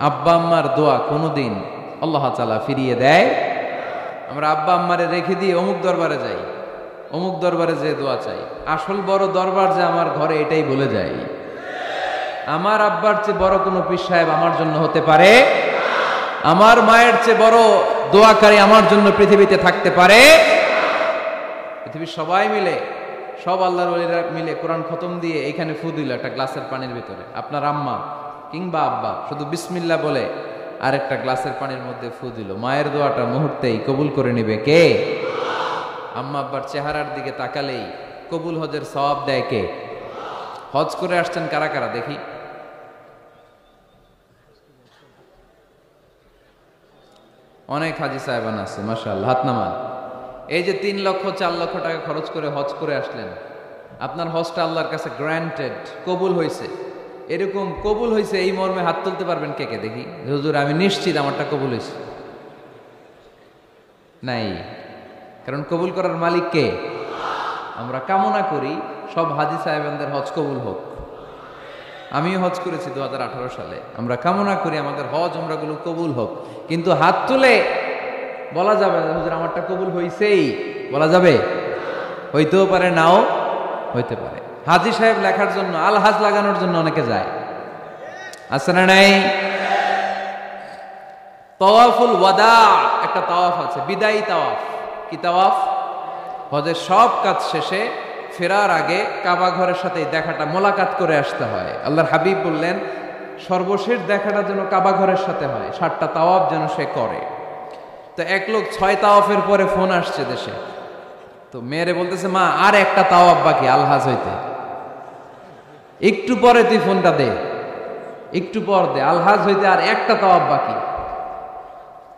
আব্বা আম্মার দোয়া কোনোদিন আল্লাহ তাআলা ফিরিয়ে দেয়। আমরা আব্বা আম্মারে রেখে দিয়ে অমুক দরবারে যাই, অমুক দরবারে যে দোয়া চাই। আসল বড় দরবার যে আমার ঘরে, এটাই বলে যাই। আমার আব্বার চেয়ে বড় কোনো পীর সাহেব আমার জন্য হতে পারে, আমার মায়ের চেয়ে বড় দোয়াকারী আমার জন্য পৃথিবীতে থাকতে পারে। পৃথিবীর সবাই মিলে, সব আল্লাহর ওলিরা মিলে কোরআন খতম দিয়ে এখানে ফু দিল একটা গ্লাসের পানির ভিতরে, আপনার আম্মা কিংবা আব্বা শুধু বিসমিল্লাহ বলে আরেকটা গ্লাসের পানির মধ্যে ফু দিল, মায়ের দোয়াটা মুহূর্তেই কবুল করে নেবে কে? আম্মা আব্বার চেহারার দিকে তাকালেই কবুল হজের সওয়াব দেয় কে? হজ করে আসছেন কারা কারা দেখি? অনেক হাজি সাহেবান আছে, মাশাআল্লাহ, হাত নামান। এই যে 3 লক্ষ 4 লক্ষ টাকা খরচ করে হজ করে আসলেন, আপনার হজটা আল্লাহর কাছে গ্র্যান্টেড, কবুল হয়েছে। এরকম কবুল হয়েছে এই মর্মে হাত তুলতে পারবেন কে কে দেখি? হুজুর আমি নিশ্চিত আমারটা কবুল হয়েছে। নাই, কারণ কবুল করার মালিক কে? আমরা কামনা করি সব হাজি সাহেবানদের হজ কবুল হোক। আমিও হজ করেছি 2018 সালে। আমরা কামনা করি আমাদের হজ উমরাগুলো কবুল হোক, কিন্তু হাত তুলে বলা যাবে না হুজুর আমারটা কবুল হইছেই, বলা যাবে? হইতেও পারে, নাও হইতে পারে। হাজি সাহেব লেখার জন্য, আল হাজ লাগানোর জন্য অনেকে যায়, আছে না নাই? তাওয়াফুল ওয়াদা একটা তাওয়াফ আছে, বিদায়ী তাওয়াফ। কি তাওয়াফ? হজের সব কাজ শেষে ফেরার আগে কাবা ঘরের সাথে দেখাটা, মোলাকাত করে আসতে হয়। আল্লাহর হাবিব বললেন সর্বশেষ দেখাটা যেন কাবা ঘরের সাথে হয়, 7টা তাওয়াফ যেন সে করে। তো এক লোক 6 তাওয়াফের পরে ফোন আসছে দেশে, তো মেয়েরে বলতেছে মা আর একটা তাওয়াফ বাকি আলহাজ হইতে, একটু পরে তুই ফোনটা দে, একটু পর দে, আলহাজ হইতে আর একটা তাওয়াফ বাকি।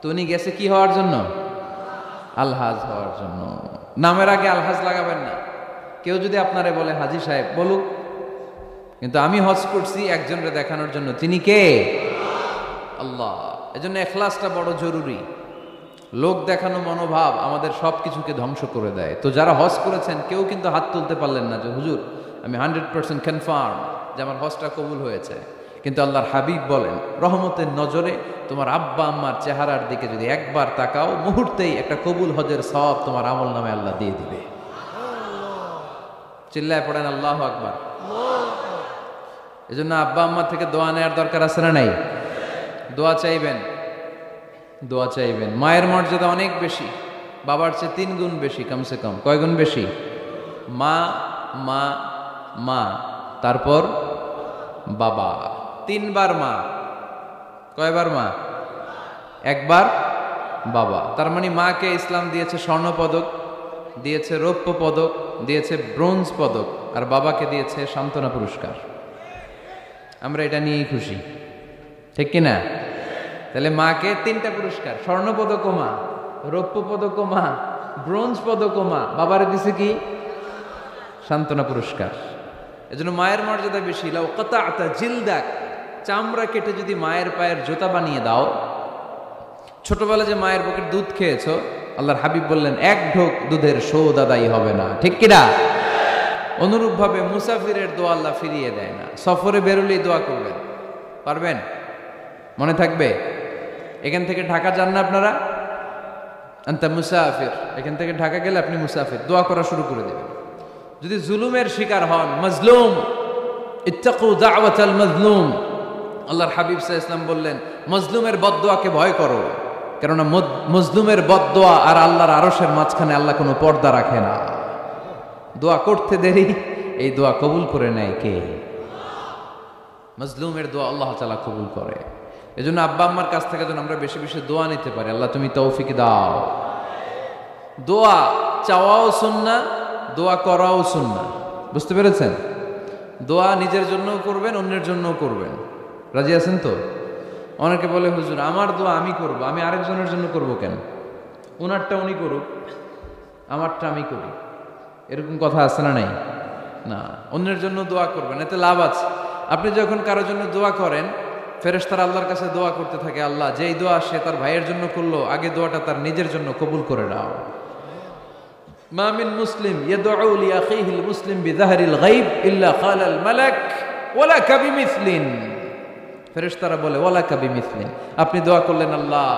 তো উনি গেছে কি হওয়ার জন্য? আলহাজ হওয়ার জন্য। নামের আগে আলহাজ লাগাবেন না। কেউ যদি আপনারে বলে হাজি সাহেব, বলুক, কিন্তু আমি হজ করছি একজনকে দেখানোর জন্য। তিনি কে? আল্লাহ। এজন্য ইখলাসটা বড় জরুরি। লোক দেখানো মনোভাব আমাদের সব কিছুকে ধ্বংস করে দেয়। তো যারা হজ করেছেন কেউ কিন্তু হাত তুলতে পারলেন না যে হুজুর আমি 100% কনফার্ম যে আমার হজটা কবুল হয়েছে। কিন্তু আল্লাহর হাবিব বলেন রহমতের নজরে তোমার আব্বা আম্মার চেহারার দিকে যদি একবার তাকাও, মুহূর্তেই একটা কবুল হজের সওয়াব তোমার আমল নামে আল্লাহ দিয়ে দিবে। চিল্লায় পড়েন আল্লাহু আকবার। এজন্য আব্বা আম্মা থেকে দোয়া নেওয়ার দরকার আছে না নাই? দোয়া চাইবেন, দোয়া চাইবেন। মায়ের মর্যাদা অনেক বেশি, বাবার চেয়ে 3 গুণ বেশি, কমসে কম। কয় গুণ বেশি? মা মা মা, তারপর বাবা। 3 বার মা। কয়বার মা? 1 বার বাবা। তার মানে মাকে ইসলাম দিয়েছে স্বর্ণ পদক, দিয়েছে রৌপ্য পদক, দিয়েছে ব্রোঞ্জ পদক, আর বাবাকে দিয়েছে সান্ত্বনা পুরস্কার। আমরা এটা নিয়েই খুশি, ঠিক কিনা? তাহলে মাকে 3টা পুরস্কার, স্বর্ণ পদক মা, রৌপ্য পদক মা, ব্রোঞ্জ পদক মা, বাবারে দিছে কি? সান্ত্বনা পুরস্কার। এজন্য মায়ের মর্যাদা বেশি। লাউ কাতাআতা জিলদাক, চামড়া কেটে যদি মায়ের পায়ের জুতা বানিয়ে দাও। ছোটবেলা যে মায়ের বুকের দুধ খেয়েছো, আল্লাহর হাবিব বললেন 1 ঢোক দুধের শোধ আদায় হবে না, ঠিক কিনা? অনুরূপ ভাবে মুসাফিরের দোয়া আল্লাহ ফিরিয়ে দেয় না। সফরে বেরোলেই দোয়া করবেন, পারবেন? মনে থাকবে? এখান থেকে ঢাকা যান না আপনারা? আনতা মুসাফির, এখান থেকে ঢাকা গেলে আপনি মুসাফির, দোয়া করা শুরু করে দেবেন। যদি জুলুমের শিকার হন, মাজলুম, ইত্তাকু দাওয়াতাল মাজলুম, আল্লাহর হাবিব সাল্লাল্লাহু আলাইহি ওয়াসাল্লাম বললেন মাজলুমের বদদোয়াকে ভয় করো, কেননা মাজলুমের বদদোয়া আর আল্লাহর আরশের মাঝখানে আল্লাহ কোনো পর্দা রাখে না। দোয়া করতে দেরি, এই দোয়া কবুল করে নেয় কে? মাজলুমের দোয়া আল্লাহ তাআলা কবুল করে। এজন্য আব্বা আম্মার কাছ থেকে যেন আমরা বেশি বেশি দোয়া নিতে পারি। আল্লাহ তুমি তৌফিক দাও। দোয়া চাওয়াও সুন্নাহ, দোয়া করাও সুন্নাহ। বুঝতে পেরেছেন? দোয়া নিজের জন্যও করবেন, অন্যের জন্যও করবেন। রাজি আছেন তো? অনেকে বলে হুজুর আমার দোয়া আমি করব, আমি আরেকজনের জন্য করব কেন? ওনারটা উনি করুক, আমারটা আমি করি, এরকম কথা আছে না নাই? না, অন্যের জন্য দোয়া করবেন, এতে লাভ আছে। আপনি যখন কারোর জন্য দোয়া করেন, ফেরেশতারা আল্লাহর কাছে দোয়া করতে থাকে, আল্লাহ যেই দোয়া সে তার ভাইয়ের জন্য করলো, আগে দোয়াটা তার নিজের জন্য কবুল করে দাও। মা মিন মুসলিম ইয়াদউ লিআখিহিল মুসলিম বিযাহরিল গায়ব ইল্লা ক্বালাল মালাক ওয়ালা কাবিমিসলিন। ফেরেশতারা বলে ওয়ালাকা বিমিসলিন, আপনি দোয়া করলেন আল্লাহ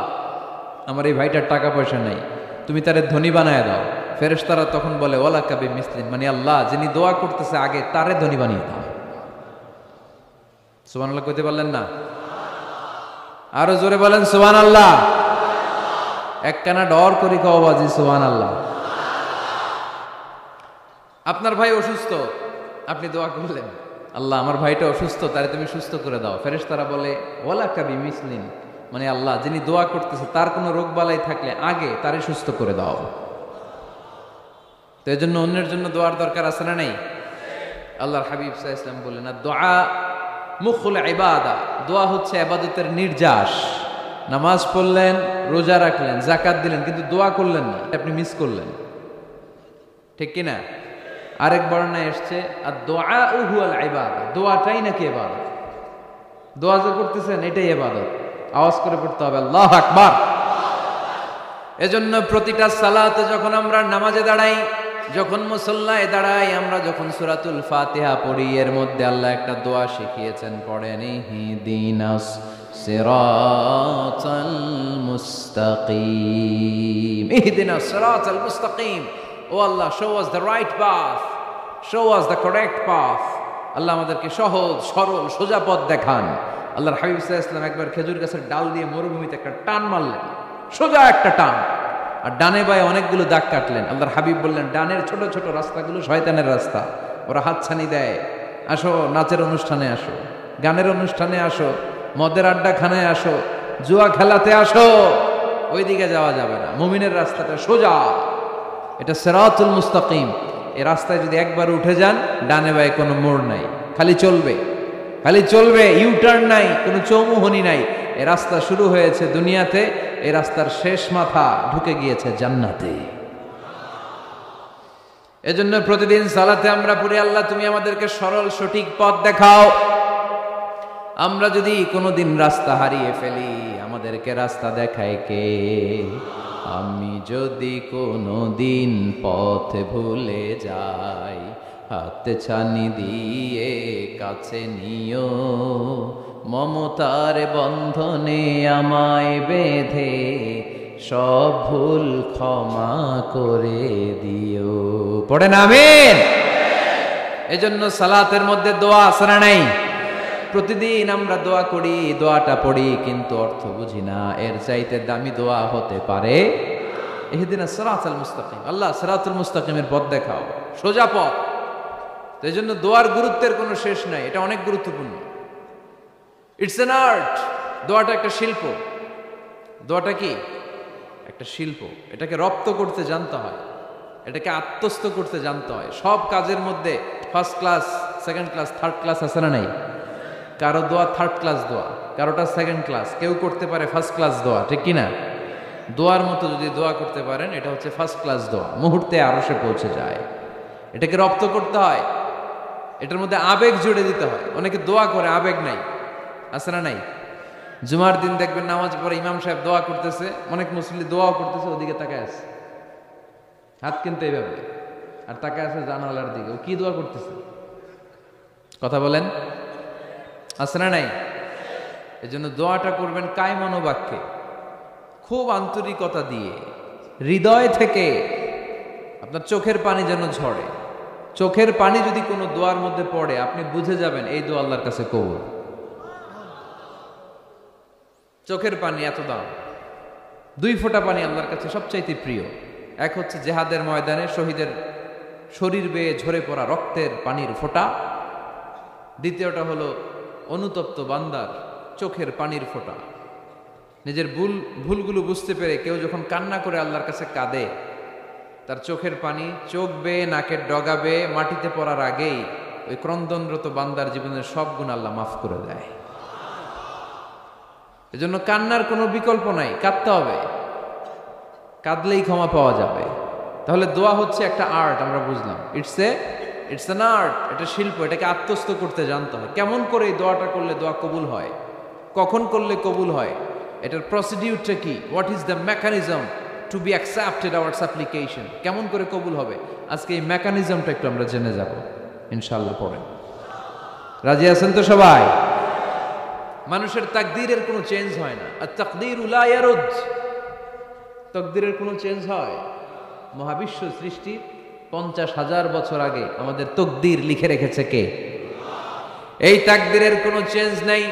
আমার এই ভাইটার টাকা পয়সা নাই, তুমি তারে ধনী বানায় দাও। ফেরেশতারা তখন বলে ওয়ালাকা বিমিসলিন, মানে আল্লাহ যিনি দোয়া করতেছে আগে তারে ধনী বানিয়ে দাও। সুবহানাল্লাহ কইতে পারলেন না? আরো জোরে বলেন সুবহানাল্লাহ। একখানা ডর করি কও বাজি সুবহানাল্লাহ। আপনার ভাই অসুস্থ, আপনি দোয়া করলেন আল্লাহ আমার ভাইটা অসুস্থ, তারে তুমি সুস্থ করে দাও। ফেরেশতারা বলে ওয়ালাকা বিমিসলিন, মানে আল্লাহ যিনি দোয়া করতেছে তার কোনো রোগ বালাই থাকলে আগে তারে সুস্থ করে দাও। তো এই জন্য অন্যের জন্য দোয়ার দরকার আছে না নাই? আল্লাহর হাবিব সাল্লাল্লাহু আলাইহি ওয়াসাল্লাম বললেন দোয়া মুখুল ইবাদা, দোয়া হচ্ছে ইবাদতের নির্যাস। নামাজ পড়লেন, রোজা রাখলেন, যাকাত দিলেন, কিন্তু দোয়া করলেন না, আপনি মিস করলেন, ঠিক কি না? আরেক বর্ণনায় এসেছে আর দোয়া হুয়াল ইবাদা, দোয়াটাই নাকি ইবাদত। দোয়া যে করতেছেন এটাই ইবাদত। আওয়াজ করে পড়তে হবে আল্লাহু আকবার। এজন্য প্রতিটা সালাতে যখন আমরা নামাজে দাঁড়াই, যখন মুসল্লায় দাঁড়াই, আমরা যখন সূরাতুল ফাতিহা পড়ি, এর মধ্যে আল্লাহ একটা দোয়া শিখিয়েছেন, পড়েন ইহদিনাস সিরাতাল মুস্তাকিম, ইহদিনাস সিরাতাল মুস্তাকিম। ও আল্লাহ, show us the right path, show us the correct path। আল্লাহ আমাদেরকে সহজ সরল সোজা পথ দেখান। আল্লাহর হাবিব সাল্লাল্লাহু আলাইহি ওয়াসাল্লাম একবার খেজুর গাছের ডাল দিয়ে মরুভূমিতে একটা টান মারলেন, সোজা একটা টান, আর ডানে বায়ে অনেকগুলো দাগ কাটলেন। আল্লাহর হাবিব বললেন ডানের ছোট ছোট রাস্তাগুলো শয়তানের রাস্তা, ওরা হাতছানি দেয়, আসো নাচের অনুষ্ঠানে আসো, গানের অনুষ্ঠানে আসো, মদের আড্ডাখানায় আসো, জুয়া খেলাতে আসো, ওইদিকে যাওয়া যাবে না। মুমিনের রাস্তাটা সোজা, এটা সিরাতুল মুস্তাকিম। এই রাস্তায় যদি একবার উঠে যান, ডানে বায়ে কোনো মোড় নাই, খালি চলবে, খালি চলবে, ইউটার্ন নাই, কোনো চৌমুহনী নাই। এই রাস্তা শুরু হয়েছে দুনিয়াতে, এই রাস্তার শেষ মাথা ঢুকে গিয়েছে জান্নাতে। এজন্য প্রতিদিন সালাতে আমরা পড়ি আল্লাহ তুমি আমাদেরকে সরল সঠিক পথ দেখাও। আমরা যদি কোনোদিন রাস্তা হারিয়ে ফেলি, আমাদেরকে রাস্তা দেখায় কে? আমি যদি কোনোদিন পথ ভুলে যাই, হাতে ছানি দিয়ে কাছে নিও, মমতার বন্ধনে আমায় বেঁধে সব ভুল ক্ষমা করে দিও। পড়েন আমিন। এজন্য সালাতের মধ্যে দোয়া আছে না নাই? প্রতিদিন আমরা দোয়া করি, দোয়াটা পড়ি, কিন্তু অর্থ বুঝি না। এর চাইতে দামি দোয়া হতে পারে ইহদিনাস সিরাতাল মুস্তাকিম, আল্লাহ সিরাতুল মুস্তাকিমের পথ দেখাও, সোজা পথ। তো এই জন্য দোয়ার গুরুত্বের কোনো শেষ নাই, এটা অনেক গুরুত্বপূর্ণ। It's an art. দোয়াটা একটা শিল্প। দোয়াটা কি? একটা শিল্প। এটাকে রপ্ত করতে জানতে হয়, এটাকে আত্মস্থ করতে জানতে হয়। সব কাজের মধ্যে first class, second class, third class আছে না নাই? কারো দোয়া থার্ড ক্লাস দোয়া, কারোটা সেকেন্ড ক্লাস, কেউ করতে পারে ফার্স্ট ক্লাস দোয়া, ঠিক কিনা? দোয়ার মতো যদি দোয়া করতে পারেন, এটা হচ্ছে ফার্স্ট ক্লাস দোয়া, মুহূর্তে আরশে পৌঁছে যায়। এটাকে রপ্ত করতে হয়, এটার মধ্যে আবেগ জুড়ে দিতে হয়। অনেকে দোয়া করে আবেগ নাই, আছে না নাই? জুমার দিন দেখবেন নামাজ পড়ে ইমাম সাহেব দোয়া করতেছে, অনেক মুসল্লি দোয়াও করতেছে, ওদিকে তাকায় আছে, হাত কিন্তু এইভাবে, আর তাকায় আছে জানালার দিকে, ও কি দোয়া করতেছে? কথা বলেন, আছে না নাই? এই জন্য দোয়াটা করবেন কায় মনোবাক্যে, খুব আন্তরিকতা দিয়ে, হৃদয় থেকে। আপনার চোখের পানি যেন ঝরে। চোখের পানি যদি কোনো দোয়ার মধ্যে পড়ে, আপনি বুঝে যাবেন এই দোয়া আল্লাহর কাছে কবুল। চোখের পানি এত দাম। 2 ফোঁটা পানি আল্লাহর কাছে সবচাইতে প্রিয়। এক হচ্ছে জেহাদের ময়দানে শহীদের শরীর বেয়ে ঝরে পড়া রক্তের পানির ফোঁটা। দ্বিতীয়টা হলো অনুতপ্ত বান্দার চোখের পানির ফোঁটা। নিজের ভুলগুলো বুঝতে পেরে কেউ যখন কান্না করে আল্লাহর কাছে কাঁদে, তার চোখের পানি চোখ বেয়ে নাকের ডগা বেয়ে মাটিতে পড়ার আগেই ওই ক্রন্দনরত বান্দার জীবনের সব গুণ আল্লাহ মাফ করে দেয়। এজন্য কান্নার কোনো বিকল্প নাই, কাঁদতে হবে, কাঁদলেই ক্ষমা পাওয়া যাবে। তাহলে দোয়া হচ্ছে একটা আর্ট, আমরা বুঝলাম। ইটস অ্যান আর্ট, এটা শিল্প, এটাকে আত্মস্থ করতে জানতে হয়। কেমন করে এই দোয়াটা করলে দোয়া কবুল হয়, কখন করলে কবুল হয়, এটার প্রসিডিউরটা কি, what is the mechanism two be accepted hour সাপ্লিকেশন, কেমন করে কবুল হবে, আজকে এই মেকানিজমটা একটু আমরা জেনে যাব ইনশাআল্লাহ। পড়েন, রাজি আছেন তো সবাই? মানুষের তাকদীরের কোনো চেঞ্জ হয় না। আর তাকদীরু লা ইয়ারুদ, তাকদীরের কোনো চেঞ্জ হয়? মহাবিশ্ব সৃষ্টির 50,000 বছর আগে আমাদের তাকদীর লিখে রেখেছে কে? এই তাকদীরের কোনো চেঞ্জ নাই।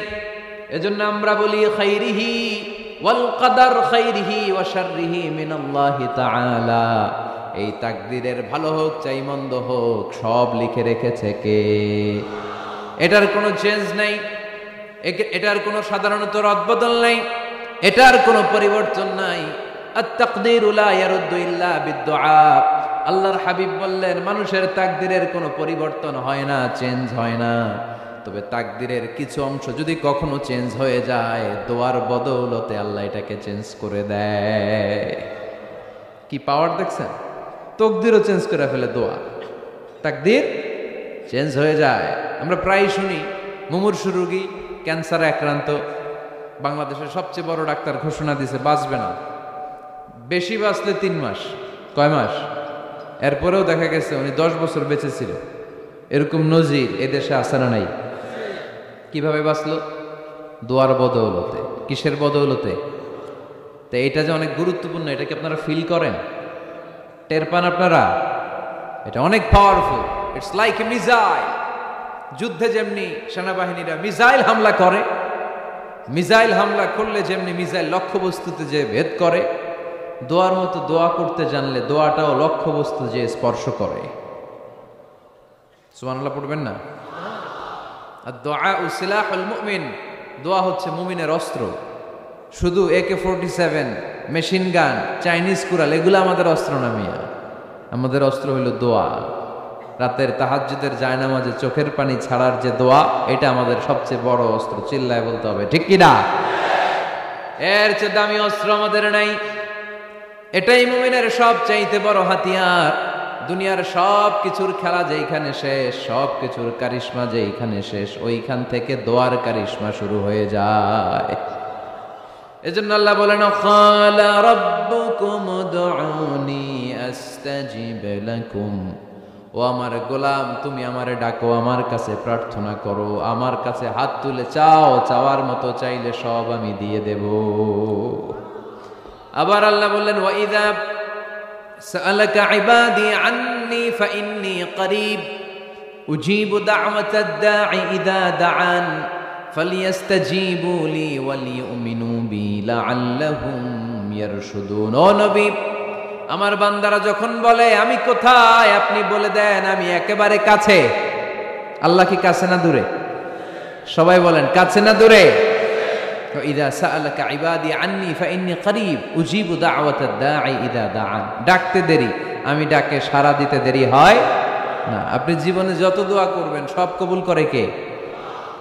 এজন্য আমরা বলি খাইরিহি ওয়াল কদর খাইরিহি ওয়া শাররিহি মিনাল্লাহি তাআলা। এই তাকদীরের ভালো হোক চাই মন্দ হোক সব লিখে রেখেছে কে? এটার কোনো চেঞ্জ নাই, এটার কোনো সাধারণত রদবদল নাই, এটার কোনো পরিবর্তন নাই। আত-তাকদীরু লা ইয়ারুদ্দু ইল্লা বিদ-দুআ। আল্লাহর হাবিব বললেন মানুষের তাকদীরের কোনো পরিবর্তন হয় না, চেঞ্জ হয় না। তবে তাকদীরের কিছু অংশ যদি কখনো চেঞ্জ হয়ে যায়, দোয়ার বদৌলতে আল্লাহ এটাকে চেঞ্জ করে দেয়। কি পাওয়ার দেখছেন? তাকদীরও চেঞ্জ করে ফেলে দোয়া, তাকদীর চেঞ্জ হয়ে যায়। আমরা প্রায় শুনি মুমূর্ষু রোগী, ক্যান্সারে আক্রান্ত, বাংলাদেশের সবচেয়ে বড় ডাক্তার ঘোষণা দিয়েছে বাঁচবে না, বেশি বাঁচলে 3 মাস। কয় মাস? এরপরেও দেখা গেছে উনি 10 বছর বেঁচে ছিল। এরকম নজির এদেশে আছে না নাই? কিভাবে বাঁচলো? দোয়ার বদৌলতে। কিসের বদৌলতে? তো এটা যে অনেক গুরুত্বপূর্ণ, এটা কি আপনারা ফিল করেন, টের পান আপনারা? এটা অনেক powerful. It's like a missile. যুদ্ধে যেমনি সেনাবাহিনীরা মিসাইল হামলা করে, মিসাইল হামলা করলে যেমনি মিসাইল লক্ষ্যবস্তুতে যে ভেদ করে, দোয়ার মতো দোয়া করতে জানলে দোয়াটাও লক্ষ্যবস্তু যে স্পর্শ করে। সুবহানাল্লাহ পড়বেন না? আর দোয়া সিলাহুল মুমিন, দোয়া হচ্ছে মুমিনের অস্ত্র। শুধু AK-47, machine gun, Chinese Corel এগুলো আমাদের অস্ত্র না মিয়া। আমাদের অস্ত্র হইল দোয়া। রাতের তাহাজ্জুদের জায়নামাজে চোখের পানি ছাড়ার যে দোয়া, এটা আমাদের সবচেয়ে বড় অস্ত্র। চিল্লায় বলতে হবে ঠিক কি না? এর চেয়ে দামি অস্ত্র আমাদের নাই। এটাই মুমিনের সব চাইতে বড় হাতিয়ার। দুনিয়ার সব কিছুর খেলা যেইখানে শেষ, সব কিছুর কারিশমা যেইখানে শেষ, ওইখান থেকে দোয়ার কারিশমা শুরু হয়ে যায়। এজন্য আল্লাহ বলেন ক্বালা রাব্বুকুম উদউনি আস্তাজিব লাকুম। ও আমার গোলাম, তুমি আমারে ডাকো, আমার কাছে প্রার্থনা করো, আমার কাছে হাত তুলে চাও, চাওয়ার মতো চাইলে সব আমি দিয়ে দেব। আবার আল্লাহ বললেন ওয়া ইযা সাআলাকা ইবাদি আন্নী ফাইন্নী করিব উজিবু দাওয়াতাদ দাঈ ইযা দাআন ফালিয়াস্তাজিবু লি ওয়ালিউমিনু বি লাআল্লাহুম ইয়ারশুদুন। ও নবী, আমার বান্দারা যখন বলে আমি কোথায়, আপনি বলে দেন আমি একেবারে কাছে। আল্লাহ কি কাছে না দূরে? সবাই বলেন কাছে না দূরে? ইযা সাআলাকা ইবাদি আন্নী ফাইন্নী করিব উজিবু দাওয়াতাদ দাঈ ইযা দাআন। ডাকতে দেরি, আমি ডাকে সাড়া দিতে দেরি হয় না। আপনি জীবনে যত দোয়া করবেন সব কবুল করে কে?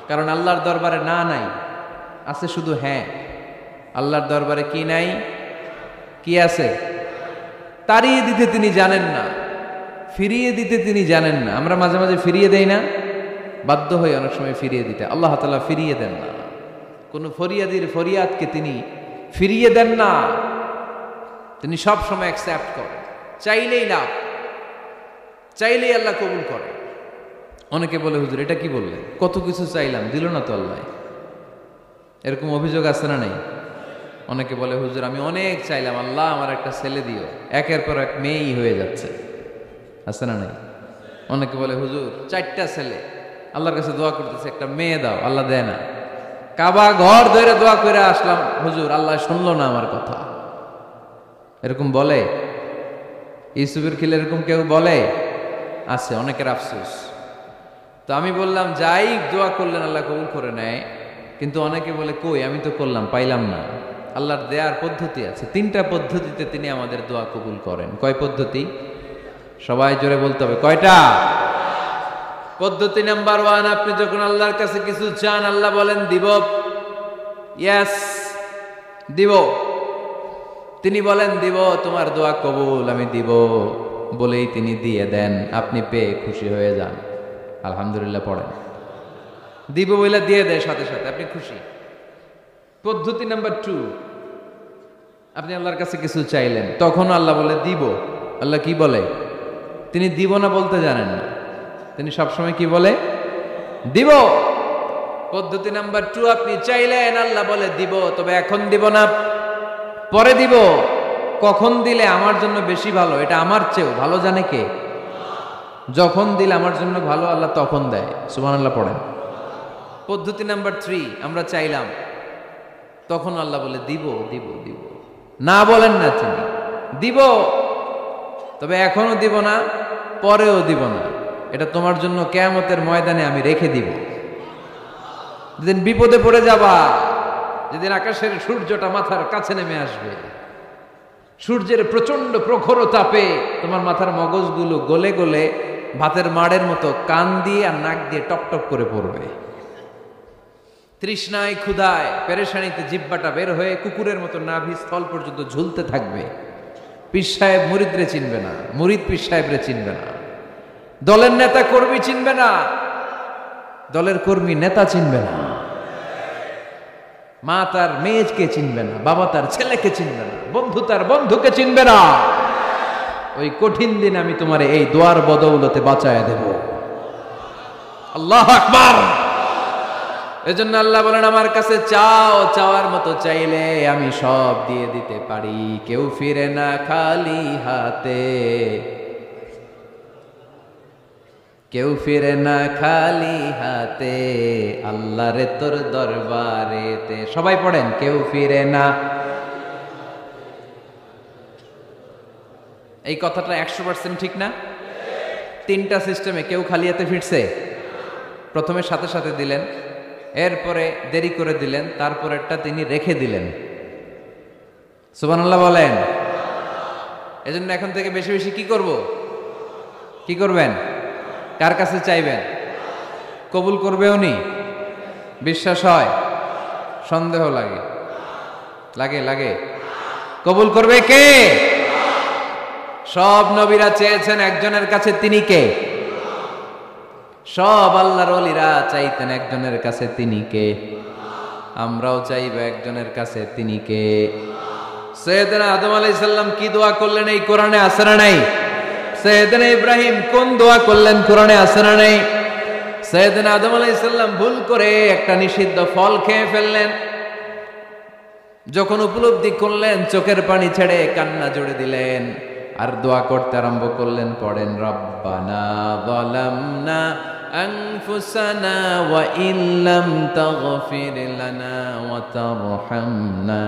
কারণ আল্লাহর দরবারে না নাই, আছে শুধু হ্যাঁ। আল্লাহর দরবারে কি নাই? কি আছে? তাড়িয়ে দিতে তিনি জানেন না, ফিরিয়ে দিতে তিনি জানেন না। আমরা মাঝে মাঝে ফিরিয়ে দেই না, বাধ্য হয়ে অনেক সময় ফিরিয়ে দিতে। আল্লাহ তাআলা ফিরিয়ে দেন না, কোন ফরিয়াদির ফরিয়াদকে তিনি ফিরিয়ে দেন না। তিনি সব সময় অ্যাকসেপ্ট করেন। চাইলেই লাভ, চাইলেই আল্লাহ কবুল করে। অনেকে বলে হুজুর এটা কি বললেন, কত কিছু চাইলাম দিল না তো আল্লাহ। এরকম অভিযোগ আছে না নাই? অনেকে বলে হুজুর আমি অনেক চাইলাম, আল্লাহ আমার একটা ছেলে দিও, একের পর এক মেয়েই হয়ে যাচ্ছে। আছে না নাই? অনেকে বলে হুজুর 4টা ছেলে, আল্লাহর কাছে দোয়া করতেছে একটা মেয়ে দাও, আল্লাহ দেয় না। কাবা ঘর ধরে দোয়া করে আসলাম, হুজুর আল্লাহ শুনলো না আমার কথা। এরকম বলে? ইউসুফের খিলে এরকম কেউ বলে? আছে, অনেকের আফসোস। তো আমি বললাম যাই দোয়া করলেন আল্লাহ কবুল করে নেয়, কিন্তু অনেকে বলে কই আমি তো করলাম পাইলাম না। আল্লাহর দেয়ার পদ্ধতি আছে, 3টা পদ্ধতিতে তিনি আমাদের দোয়া কবুল করেন। কয় পদ্ধতি? সবাই জোরে বলতে হবে, কয়টা? পদ্ধতি নাম্বার 1, আপনি যখন আল্লাহর কাছে কিছু চান আল্লাহ বলেন দিব, ইয়েস দিব। তিনি বলেন দিব, তোমার দোয়া কবুল, আমি দিব বলেই তিনি দিয়ে দেন। আপনি পেয়ে খুশি হয়ে যান, আলহামদুলিল্লাহ পড়েন। দিব বলে দিয়ে দেয় সাথে সাথে, আপনি খুশি। পদ্ধতি নাম্বার 2, আপনি আল্লাহর কাছে কিছু চাইলেন, তখন আল্লাহ বলে দিব। আল্লাহ কি বলে? তিনি দিব না বলতে জানেন না, তিনি সবসময় কি বলে? দিব। পদ্ধতি নাম্বার 2, আপনি চাইলেন, আল্লাহ বলে দিব, তবে এখন দিব না, পরে দিব। কখন দিলে আমার জন্য বেশি ভালো, এটা আমার চেয়েও ভালো জানে কে? যখন দিলে আমার জন্য ভালো, আল্লাহ তখন দেয়। সুবহানাল্লাহ পড়েন। পদ্ধতি নাম্বার 3, আমরা চাইলাম, তখন আল্লাহ বলে দিব দিব দিব, না বলেন না তিনি, দিব, তবে এখনো দিব না, পরেও দিব না, এটা তোমার জন্য কিয়ামতের ময়দানে আমি রেখে দিব। যেদিন বিপদে পড়ে যাবা, যেদিন আকাশের সূর্যটা মাথার কাছে নেমে আসবে, সূর্যের প্রচন্ড প্রখর তাপে তোমার মাথার মগজগুলো গলে গলে ভাতের মাড়ের মতো কান দিয়ে আর নাক দিয়ে টপটপ করে পড়বে। তৃষ্ণায় ক্ষুধায় পেরেশানিতে জিহ্বাটা বের হয়ে কুকুরের মতো নাভি স্থল পর্যন্ত ঝুলতে থাকবে। পীর সাহেব মুরিদরে চিনবে না, মুরিদ পীর সাহেবরে চিনবে না, দলের নেতা কর্মী চিনবে না, দলের কর্মী নেতা চিনবে না, মা তার মেয়েকে চিনবে না, বাবা তার ছেলেকে চিনবে না, বন্ধু তার বন্ধুকে চিনবে না। ওই কঠিন দিন আমি তোমার এই দোয়ার বদৌলতে বাঁচায় দেব। আল্লাহু আকবার। এজন্য আল্লাহ বলেন, আমার কাছে চাও, চাওয়ার মতো চাইলে আমি সব দিয়ে দিতে পারি। কেউ ফিরে না খালি হাতে, কেউ ফিরে না খালি হাতে, আল্লাহরে তোর দরবারেতে। সবাই পড়েন, কেউ ফিরে না। এই কথাটা 100% ঠিক না? 3টা সিস্টেমে কেউ খালি হাতে ফিরছে? প্রথমে সাথে সাথে দিলেন, এরপরে দেরি করে দিলেন, তারপরেরটা তিনি রেখে দিলেন। সুবহানাল্লাহ বলেন। এজন্য এখন থেকে বেশি বেশি কি করব? কি করবেন? কার কাছে চাইবেন? কবুল করবে উনি? বিশ্বাস হয়? সন্দেহ লাগে? লাগে লাগে? কবুল করবে কে? সব নবীরা চেয়েছেন একজনের কাছে, তিনি কে? সব আল্লাহর ওলিরা চাইতেন একজনের কাছে, তিনি কে? আমরাও চাইব একজনের কাছে, তিনি কে? সাইয়েদনা আদম আলাইহিস সালাম কি দোয়া করলেন এই কোরআনে আছে না নাই? সাইয়েদনা ইব্রাহিম কোন দোয়া করলেন কোরআনে আছে না নাই? সাইয়েদনা আদম আলাইহিস সালাম ভুল করে একটা নিষিদ্ধ ফল খেয়ে ফেললেন, যখন উপলব্ধি করলেন চোখের পানি ছেড়ে কান্না জুড়ে দিলেন, আর দোয়া করতে আরম্ভ করলেন। পড়েন, রব্বানা যালামনা আনফুসানা ওয়া ইল্লাম তাগফির লানা ওয়া তারহামনা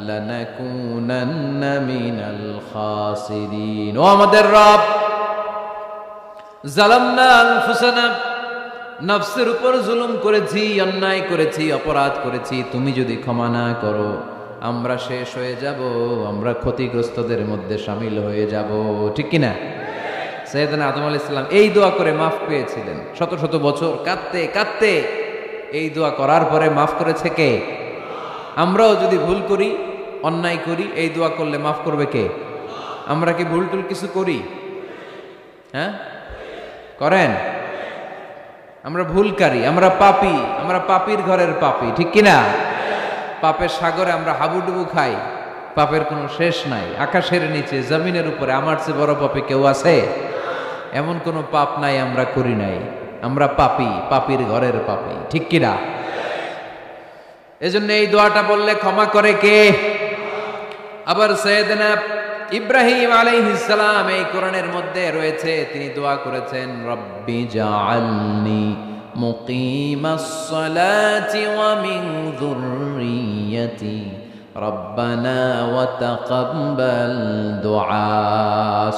লানাকুনান্না মিনাল খাসিরিন। ও আমাদের রব, যালামনা আনফুসানা, নফসের উপর জুলুম করেছি, অন্যায় করেছি, অপরাধ করেছি, তুমি যদি ক্ষমা না করো আমরা শেষ হয়ে যাব, আমরা ক্ষতিগ্রস্তদের মধ্যে শামিল হয়ে যাব। ঠিক কিনা? সাইয়েদনা আদম আলাইহিস সালাম এই দোয়া করে মাফ পেয়েছিলেন। শত শত বছর কাঁদতে কাঁদতে এই দোয়া করার পরে মাফ করেছে কে? আমরাও যদি ভুল করি, অন্যায় করি, এই দোয়া করলে মাফ করবে কে? আমরা কি ভুল টুল কিছু করি? হ্যাঁ, করেন? আমরা ভুলকারী, আমরা পাপী, আমরা পাপীর ঘরের পাপী। ঠিক কিনা? পাপের সাগরে আমরা হাবুডুবু খাই, পাপের কোনো শেষ নাই। আকাশের নিচে, জমিনের উপরে আমার চেয়ে বড় পাপী কেউ আছে? এমন কোনো পাপ নাই আমরা করি নাই। আমরা পাপী, পাপীর ঘরের পাপী। ঠিক কিনা? এজন্য এই দোয়াটা বললে ক্ষমা করে কে? আবার সাইয়েদনা ইব্রাহিম আলাইহিস সালাম এই কোরআনের মধ্যে রয়েছে, তিনি দোয়া করেছেন, রব্বি জাআলনি মুকিমাস সালাতি ওয়া মিন যুররিয়্যাতি রব্বানা ওয়া তাকাব্বাল দুআ।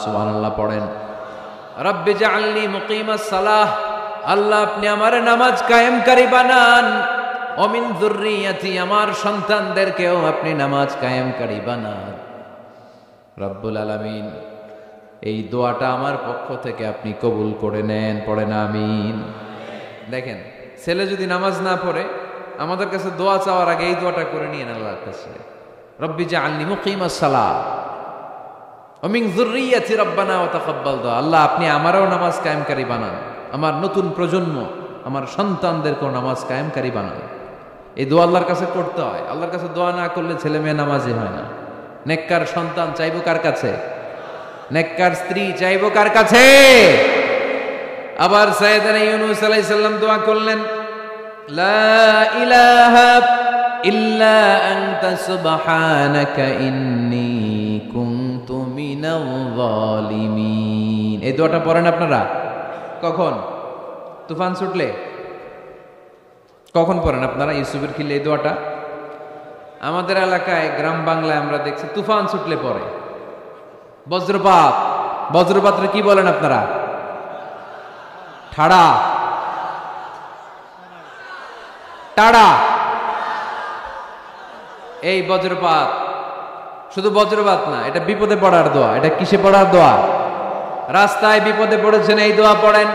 সুবহানাল্লাহ পড়েন, রব্বি জাআলনি মুকিমাস সালাহ, আল্লাহ আপনি আমার নামাজ কায়েমকারী বানান, ওয়া মিন যুররিয়্যাতি, আমার সন্তানদেরকেও আপনি নামাজ কায়েমকারী বানান। রব্বুল আলামিন, এই দোয়াটা আমার পক্ষ থেকে আপনি কবুল করে নেন। পড়েন আমিন। দেখেন, ছেলে যদি নামাজ না পড়ে আমাদের কাছে দোয়া চাওয়ার আগে এই দোয়াটা করে নিয়েন আল্লাহর কাছে, রব্বি জাআলনি মুকিমাস সালাহ ওয়া মিন যুররিয়্যাতি রব্বানা ওয়া তাকাব্বাল দুআ। আল্লাহ আপনি আমারও নামাজ কায়েমকারী বানান, আমার নতুন প্রজন্ম, আমার সন্তানদেরকেও নামাজ কায়েমকারী বানান। এই দোয়া আল্লাহর কাছে করতে হয়। আল্লাহর কাছে দোয়া না করলে ছেলে মেয়ে নামাজি হয় না। নেককার সন্তান চাইবো কার কাছে? নেককার স্ত্রী চাইবো কার কাছে? আবার সাইয়েদনা ইউনূস আলাইহিস সালাম দোয়া করলেন, লা ইলাহা ইল্লা আনতা সুবহানাকা ইন্নী কুনতু মিনাল যালিমিন। এই দোয়াটা পড়েন আপনারা কখন? তুফান ছুটলে? কখন পড়েন আপনারা ইউসুফের খিলে এই দোয়াটা? আমাদের এলাকায় গ্রাম বাংলায় আমরা দেখছি তুফান ছুটলে পড়ে। বজ্রপাত, বজ্রপাতরে কি বলেন আপনারা? ঠাড়া, টাড়া। এই বজ্রপাত শুধু বজ্রপাত না, এটা বিপদে পড়ার দোয়া। এটা কিসে পড়ার দোয়া? রাস্তায় বিপদে পড়েছেন এই দোয়া পড়েন,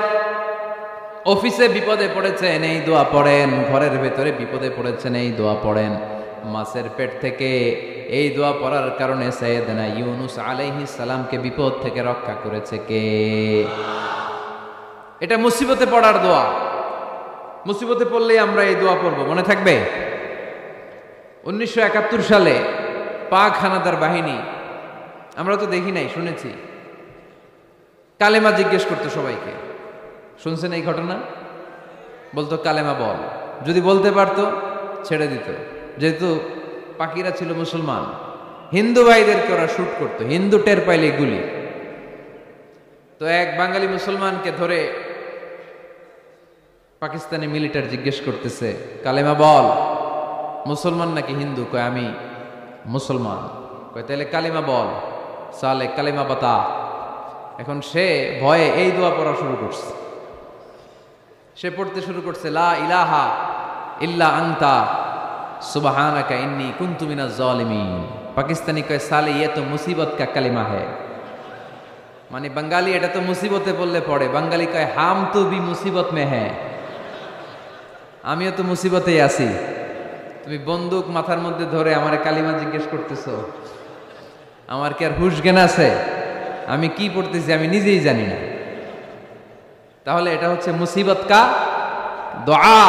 অফিসে বিপদে পড়েছেন এই দোয়া পড়েন, ঘরের ভেতরে বিপদে পড়েছেন এই দোয়া পড়েন। মাছের পেট থেকে এই দোয়া পড়ার কারণে সাইয়েদনা ইউনুস আলাইহিস সালামকে বিপদ থেকে রক্ষা করেছে কে? এটা মুসিবতে পড়ার দোয়া। মুসিবতে পড়লেই আমরা এই দোয়া পড়ব, মনে থাকবে? 1971 সালে পাক হানাদার বাহিনী, আমরা তো দেখি নাই, শুনেছি, কালেমা জিজ্ঞেস করতো সবাইকে। শুনছেন এই ঘটনা? বলতো কালেমা বল, যদি বলতে পারতো ছেড়ে দিত। যেহেতু পাকিরা ছিল মুসলমান, হিন্দু ভাইদেরকে ওরা শুট করতো, হিন্দু টের পাইলে গুলি। তো এক বাঙালি মুসলমানকে ধরে পাকিস্তানি মিলিটারি জিজ্ঞেস করতেছে, কালেমা বল। মুসলমান নাকি হিন্দু? কয় আমি মুসলমান। কয় তাহলে কালিমা বল। সালে কালিমা বাতা। এখন সে ভয়ে এই দোয়া পড়া শুরু করছে। সে পড়তে শুরু করছে, লা ইলাহা ইল্লা আনতা সুবহানাকা ইন্নী কুনতু মিনাজ জালিমিন। পাকিস্তানি কয় সালে ये तो मुसीबत का कलिमा है। মানে বাঙালি এটা তো মুসিবতে পড়লে পড়ে, বাঙালি কয় হাম তো ভি মুসিবত মে হ্যাঁ, আমিও তো মুসিবতেই আছি। তুমি বন্দুক মাথার মধ্যে ধরে আমারে কালিমা জিজ্ঞেস করতেছো, আমার কি আর হুশ জ্ঞান আছে? আমি কি পড়তেছি আমি নিজেই জানি না। তাহলে এটা হচ্ছে মুসিবত কা দোয়া,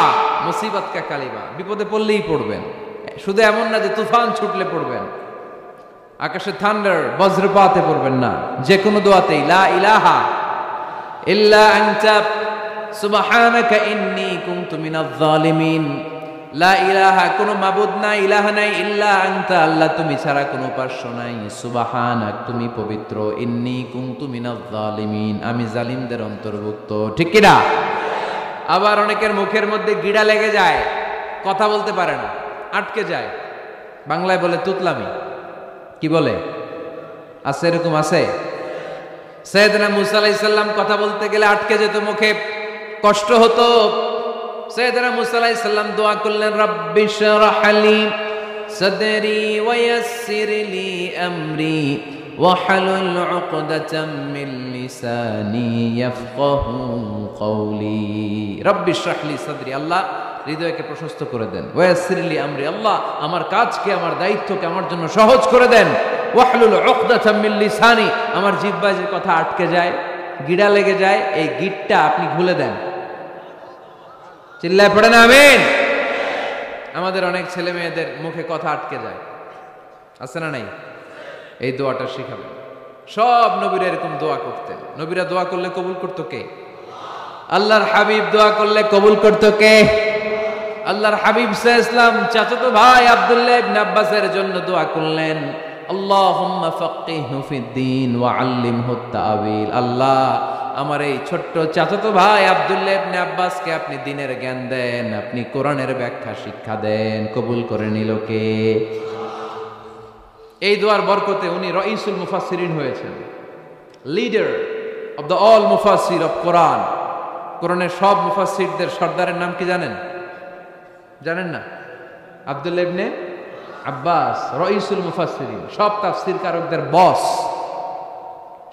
মুসিবত কা কালিমা। বিপদে পড়লেই পড়বেন, শুধু এমন না যে তুফান ছুটলে পড়বেন, আকাশে থান্ডার বজ্রপাতে পড়বেন না। যে কোনো দোয়াতেই লা ইলাহা ইল্লা আনতা সুবহানাকা ইন্নী কুনতু মিনাজ জালিমিন। লা ইলাহা, কোনো মাবুদ নাই, ইলাহা নাই, ইল্লা আনতা, আল্লাহ তুমি ছাড়া কোনো উপাস্য নাই, সুবহানাক, তুমি পবিত্র, ইন্নী কুনতু মিনাজ জালিমিন, আমি জালিমদের অন্তর্ভুক্ত। ঠিক কি না? আবার অনেকের মুখের মধ্যে গিড়া লেগে যায়, কথা বলতে পারে না, আটকে যায়। বাংলায় বলে তুতলামি। কি বলে? আছে, এরকম আছে। সাইয়েদনা মুসা আলাইহিস সালাম কথা বলতে গেলে আটকে যেত, মুখে কষ্ট হতো। সাইয়েদনা মুসা আলাইহিস সালাম দোয়া করলেন, রাব্বি শরহ লি সাদরি ওয়া ইয়াসসির লি আমরি ওয়াহলুল উকদাতাম মিন লিসানি ইয়াফকাহু কওলি। রাব্বি শরহ লি সাদরি, আল্লাহ হৃদয়কে প্রশস্ত করে দেন। ওয়া ইয়াসসির লি আমরি, আল্লাহ আমার কাজকে, আমার দায়িত্বকে আমার জন্য সহজ করে দেন। ওয়াহলুল উকদাতাম মিন লিসানি, আমার জিহ্বায় যে কথা আটকে যায়, গিড়া লেগে যায়, এই গিটটা আপনি খুলে দেন। চিল্লায় পড়েন আমিন। আমাদের অনেক ছেলে মেয়েদের মুখে কথা আটকে যায়, আছে না নাই? এই দোয়াটা শিখাবেন। সব নবীরা এরকম দোয়া করতেন। নবীরা দোয়া করলে কবুল করতো কে? আল্লাহর হাবিব দোয়া করলে কবুল করতো কে? আল্লাহর হাবিব সাল্লাল্লাহু আলাইহি ওয়াসাল্লাম চাচাতো ভাই আব্দুল্লাহ ইবনে আব্বাসের জন্য দোয়া করলেন, আল্লাহুম্মা ফাক্কিহহু ফিদ্দীন ওয়া আল্লিমহু তা'ওয়িল। আল্লাহ আমার এই ছোট্ট চাচাতো ভাই আব্দুল্লাহ ইবনে আব্বাসকে আপনি দ্বীনের জ্ঞান দেন, আপনি কোরআনের ব্যাখ্যা শিক্ষা দেন। কবুল করে নিল কে? এই দোয়ার বরকতে উনি রাইসুল মুফাসসিরিন হয়েছেন, লিডার অফ দ্য অল মুফাসসির অফ কোরআন। কোরআনের সব মুফাসসিরদের সর্দারের নাম কি জানেন? জানেন না? আব্দুল্লাহ ইবনে আব্বাস রাইসুল মুফাসসিরিন, সব তাফসীর কারকদের বস,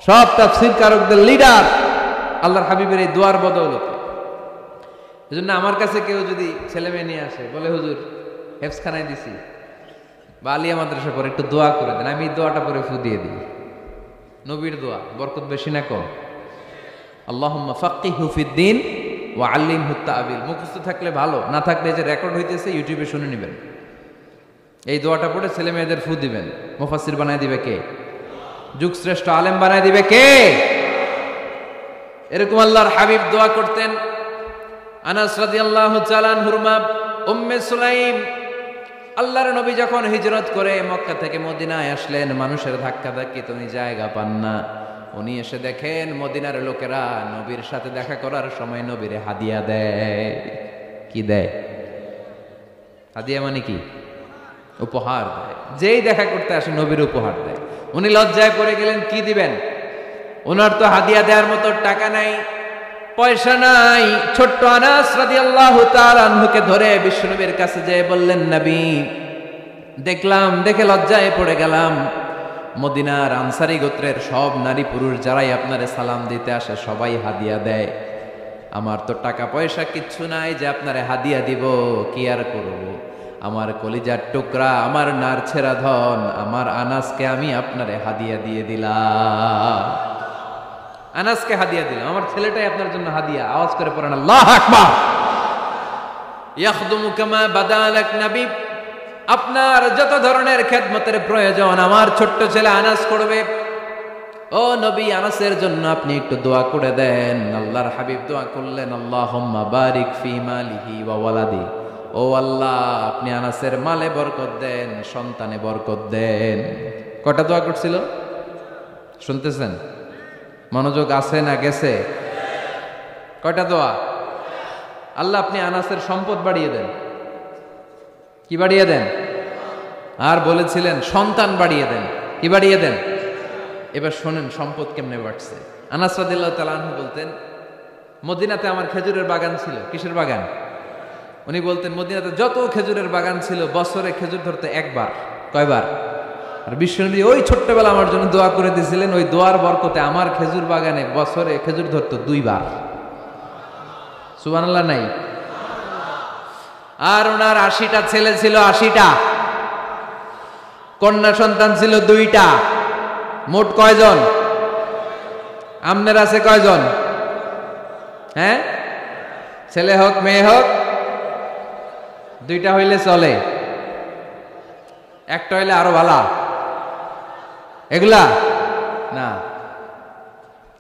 সব তাফসীর কারকদের লিডার, আল্লাহর হাবিবের এই দোয়ার বদৌলতে। এজন্য আমার কাছে কেউ যদি ছেলে মেয়ে নিয়ে আসে, বলে হুজুর হেফজখানায় দিছি বা আলিয়া মাদ্রাসা পরে একটু দোয়া করে দেন, আমি এই দোয়াটা পরে ফু দিয়ে দিই। নবীর দোয়া, বরকত বেশি না কম? আল্লাহুম্মা ফাক্কিহহু ফিদ্দীন ওয়া আল্লিমহু তা'ওয়িল। মুখস্থ থাকলে ভালো, না থাকলে যে রেকর্ড হইতেছে ইউটিউবে শুনে নেবেন। এই দোয়াটা পড়ে ছেলে মেয়েদের ফু দিবেন। মুফাসসির বানায় দিবে কে? যুগশ্রেষ্ঠ আলেম বানায় দিবে কে? এরকম আল্লাহর হাবিব দোয়া করতেন, আনাস রাদিয়াল্লাহু তাআলা আনহুর মা উম্মে সুলাইম, আল্লাহর নবী যখন হিজরত করে মক্কা থেকে মদিনায় আসলেন, মানুষের ধাক্কাধাক্কি তো উনি জায়গা পান না। উনি এসে দেখেন মদিনার লোকেরা নবীর সাথে দেখা করার সময় নবীরে হাদিয়া দেয়। কি দেয়? হাদিয়া মানে কি? উপহার দেয়। যেই দেখা করতে আসে নবীর উপহার দেয়। উনি লজ্জায় পড়ে গেলেন, কি দিবেন? ওনার তো হাদিয়া দেওয়ার মতো টাকা নাই, পয়সা নাই। ছোট্ট আনাস রাদিয়াল্লাহু তাআলা আনহুকে ধরে বিশ্বনবীর কাছে যেয়ে বললেন, নবী দেখলাম, দেখে লজ্জায় পড়ে গেলাম, মদিনার আনসারী গোত্রের সব নারী পুরুষ যারাই আপনারে সালাম দিতে আসে সবাই হাদিয়া দেয়। আমার তো টাকা পয়সা কিচ্ছু নাই যে আপনারে হাদিয়া দিব, কি আর করব? আমার কলিজার টুকরা, আমার নারছেরা ধন, আমার আনাসকে আমি আপনারে হাদিয়া দিয়ে দিলাম। আনাসকে হাদিয়া দিলাম, আমার ছেলেটাই আপনার জন্য হাদিয়া। আওয়াজ করে পড়েন আল্লাহু আকবার। ইয়াখদুমু কামা বাদালাক নবী, আপনার যত ধরনের খেদমতের প্রয়োজন আমার ছোট্ট ছেলে আনাস করবে। ও নবী, আনাসের জন্য আপনি একটু দোয়া করে দেন। আল্লাহর হাবিব দোয়া করলেন, আল্লাহুম্মা বারিক ফি মালিহি ওয়া ওয়ালাদি। ও আল্লাহ, আপনি আনাসের মালে বরকত দেন, সন্তানে বরকত দেন। কটা দোয়া করছিল শুনতেছেন? মনোযোগ আছে না গেছে? কয়টা দোয়া? আল্লাহ আপনি আনাসের সম্পদ বাড়িয়ে দেন। কি বাড়িয়ে দেন? আর বলেছিলেন সন্তান বাড়িয়ে দেন। কি বাড়িয়ে দেন? এবার শোনেন সম্পদ কেমনে বাড়ছে। আনাস রাদিয়াল্লাহু তাআলা আনহু বলতেন, মদিনাতে আমার খেজুরের বাগান ছিল। কিসের বাগান? উনি বলতেন মদিনাতে যত খেজুরের বাগান ছিল বছরে খেজুর ধরতে একবার। কয়বার? আর বিশ্বনবী ওই ছোট্টবেলা আমার জন্য দোয়া করে দিয়েছিলেন, ওই দোয়ার বরকতে আমার খেজুর বাগানে বছরে খেজুর ধরতো 2 বার। সুবহানাল্লাহ নাই? আর ওনার 80টা ছেলে ছিল, 80টা। কন্যা সন্তান ছিল 2টা। মোট কয়জন? আমনের আছে কয়জন? হ্যাঁ, ছেলে হোক মেয়ে হোক 2টা হইলে চলে, একটা হইলে আরো ভালো। এগুলা না,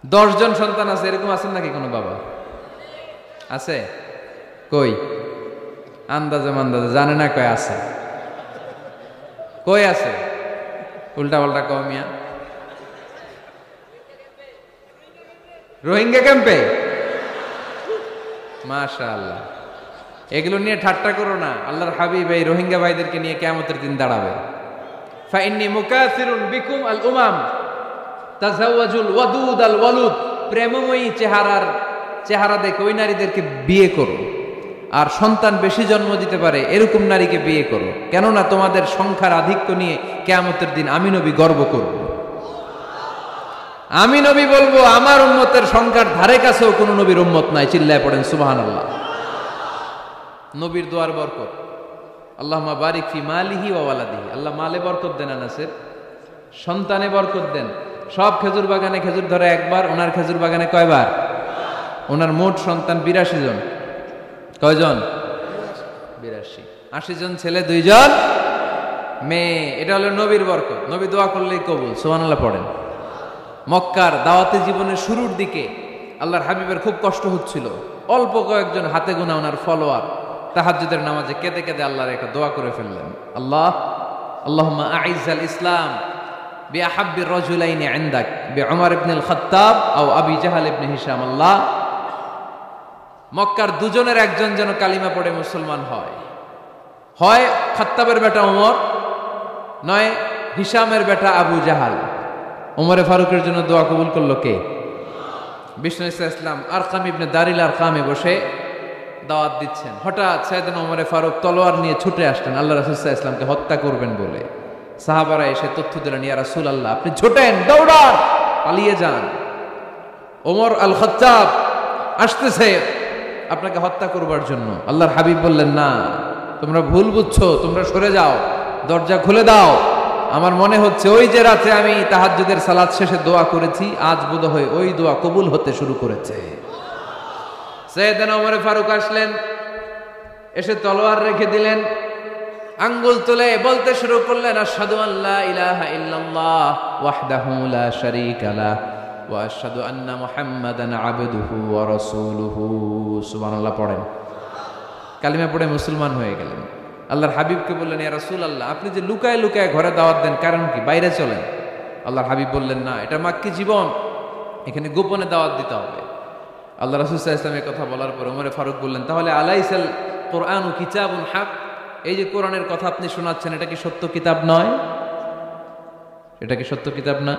10 জন সন্তান আছে, এরকম আছেন নাকি কোনো বাবা? আছে? কই? আন্দাজে মান্দাজে জানে না কয় আছে। কই আছে? উল্টা পাল্টা কও মিয়া। রোহিঙ্গা ক্যাম্পে? মাশাআল্লাহ। এগুলো নিয়ে ঠাট্টা করো না। আল্লাহর হাবিব এই রোহিঙ্গা ভাইদেরকে নিয়ে কিয়ামতের দিন দাঁড়াবে। ফাইন্নী মুকাসিরুন বিকুম আল উমাম তাজাওয়াজুল ওয়াদুদ আল ওয়ালুদ। প্রেমময়ী চেহারা দেখে ওই নারীদেরকে বিয়ে করো, আর সন্তান বেশি জন্ম দিতে পারে এরকম নারীকে বিয়ে করো। কেননা তোমাদের সংখ্যার আধিক্য নিয়ে কিয়ামতের দিন আমি নবী গর্ব করব। আমি নবী বলবো আমার উম্মতের সংখ্যার ধারে কাছেও কোন নবীর উম্মত নাই। চিল্লায় পড়েন সুবহানাল্লাহ। নবীর দোয়ার বরকত। আল্লাহুম্মা বারিক ফি মালিহি ওয়া ওয়ালাদিহি। আল্লাহ মালে বরকত দেন, আনাসের সন্তানে বরকত দেন। সব খেজুর বাগানে খেজুর ধরে একবার, ওনার খেজুর বাগানে কয়বার? ওনার মোট সন্তান 82 জন। কয়জন? 82। 80 জন ছেলে, 2 জন মেয়ে। এটা হলো নবীর বরকত। নবী দোয়া করলেই কবুল। সুবহানাল্লাহ পড়েন। মক্কার দাওয়াতি জীবনের শুরুর দিকে আল্লাহর হাবিবের খুব কষ্ট হচ্ছিল। অল্প কয়েকজন হাতে গোনা ওনার ফলোয়ার তাহাজ্জুদের নামাজে কেঁদে কেঁদে আল্লাহর একটা দোয়া করে ফেললেন। আল্লাহুম্মা আইজ্জাল ইসলাম বিআহাব্বির রাজুলাইনি ইনদাক বিউমর ইবনুল খাত্তাব আও আবি জাহল ইবনে হিশাম। আল্লাহ, মক্কার দুজনের একজন যেন কালিমা পড়ে মুসলমান হয়। হয় খাত্তাবের বেটা ওমর, নয় হিশামের বেটা আবু জাহাল। ওমরে ফারুকের জন্য দোয়া কবুল করলো কে? বিষ্ণু ইসলাম আরকাম ইবনে দারিল আরকামে বসে দাওয়াত দিচ্ছেন। হঠাৎ সাইয়েদনা ওমরে ফারুক তলোয়ার নিয়ে ছুটে আসলেন আল্লাহ রাসূল সাল্লাল্লাহু আলাইহি ওয়াসাল্লামকে হত্যা করবেন বলে। সাহাবারা এসে তথ্য দিলেন, ইয়া রাসূলুল্লাহ আপনি ছোটেন, দৌড়ান, পালিয়ে যান। ওমর আল খাত্তাব আসতেছে আপনাকে হত্যা করবার জন্য। আল্লাহর হাবিব বললেন, না, তোমরা ভুল বুঝছো, তোমরা সরে যাও, দরজা খুলে দাও। আমার মনে হচ্ছে ওই যে রাতে আমি তাহাজ্জুদের সালাত শেষে দোয়া করেছি, আজ বোধহয় ওই দোয়া কবুল হতে শুরু করেছে। সাইয়েদনা ওমর ফারুক আসলেন, এসে তলোয়ার রেখে দিলেন, আঙ্গুল তুলে বলতে শুরু করলেন, আশহাদু আল্লা ইলাহা ইল্লাল্লাহ ওয়াহদাহু লা শারীকা লাহ ওয়া আশহাদু আন্না মুহাম্মাদান আবদুহু ওয়া রাসূলুহু। সুবহানাল্লাহ পড়েন। কালিমা পড়ে মুসলমান হয়ে গেলেন। আল্লাহর হাবিবকে বললেন, ইয়া রাসূলুল্লাহ, আপনি যে লুকায় লুকায় ঘরে দাওয়াত দেন, কারণ কি? বাইরে চলেন। আল্লাহর হাবিব বললেন, না, এটা মাক্কি জীবন, এখানে গোপনে দাওয়াত দিতে হবে। আল্লাহ রাসূল সাল্লাল্লাহু আলাইহি ওয়াসাল্লামের কথা বলার পর ওমর ফারুক বললেন, তাহলে আলাইসাল কোরআনু কিতাবুন হক, এই যে কোরআনের কথা আপনি শোনাচ্ছেন, এটা কি সত্য কিতাব নয়? এটা কি সত্য কিতাব না?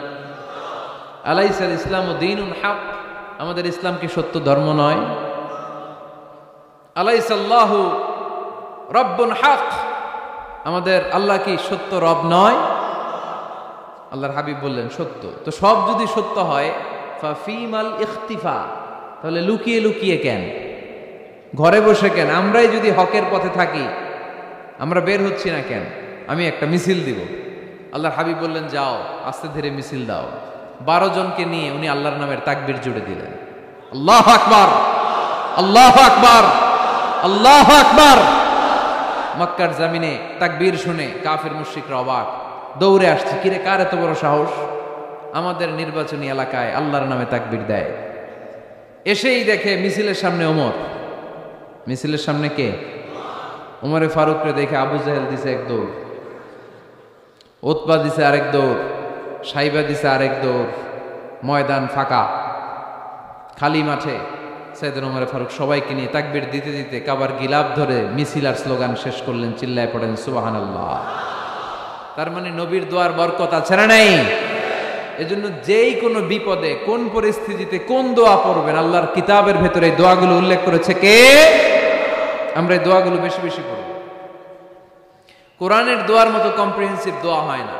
আলাইসাল ইসলামু দীনুন হক, আমাদের ইসলাম কি সত্য ধর্ম নয়? আলাইসাল্লাহু রব্বুন হক, আমাদের আল্লাহ কি সত্য রব নয়? আল্লাহর হাবিব বললেন, সত্য। তো সব যদি সত্য হয়, ফাফিমাল ইখতিফা, তাহলে লুকিয়ে লুকিয়ে কেন, ঘরে বসে কেন? আমরাই যদি হকের পথে থাকি, আমরা বের হচ্ছি না কেন? আমি একটা মিছিল দিব। আল্লাহর হাবিব বললেন, যাও, আস্তে ধীরে মিছিল দাও। 12 জনকে নিয়ে উনি আল্লাহর নামের তাকবীর জুড়ে দিলেন। আল্লাহু আকবার, আল্লাহু আকবার, আল্লাহু আকবার। মক্কার জমিনে তাকবীর শুনে কাফের মুশরিকরা অবাক, দৌড়ে আসছে, কিরে, কার এত বড় সাহস আমাদের নির্বাচনী এলাকায় আল্লাহর নামে তাকবীর দেয়? এসেই দেখে মিছিলের সামনে ওমর। মিছিলের সামনে কে? ওমরে ফারুককে দেখে আবু জাহেল দিছে এক দৌড়, উতবা দিছে আরেক দৌড়, সাইবা দিছে আরেক দৌড়। ময়দান ফাঁকা, খালি মাঠে সাইয়েদনা ওমরে ফারুক সবাইকে নিয়ে তাকবীর দিতে দিতে কাবার গিলাফ ধরে মিছিল আর স্লোগান শেষ করলেন। চিল্লায় পড়েন সুবহানাল্লাহ। তার মানে নবীর দোয়ার বরকত আছে না নাই? এজন্য যেই কোনো বিপদে, কোন পরিস্থিতিতে কোন দোয়া পড়বেন, আল্লাহর কিতাবের ভেতরে এই দোয়াগুলো উল্লেখ করেছে কে? আমরা এই দোয়াগুলো বেশি বেশি পড়ব। কোরআনের দোয়ার মতো কম্প্রিহেন্সিভ দোয়া হয় না।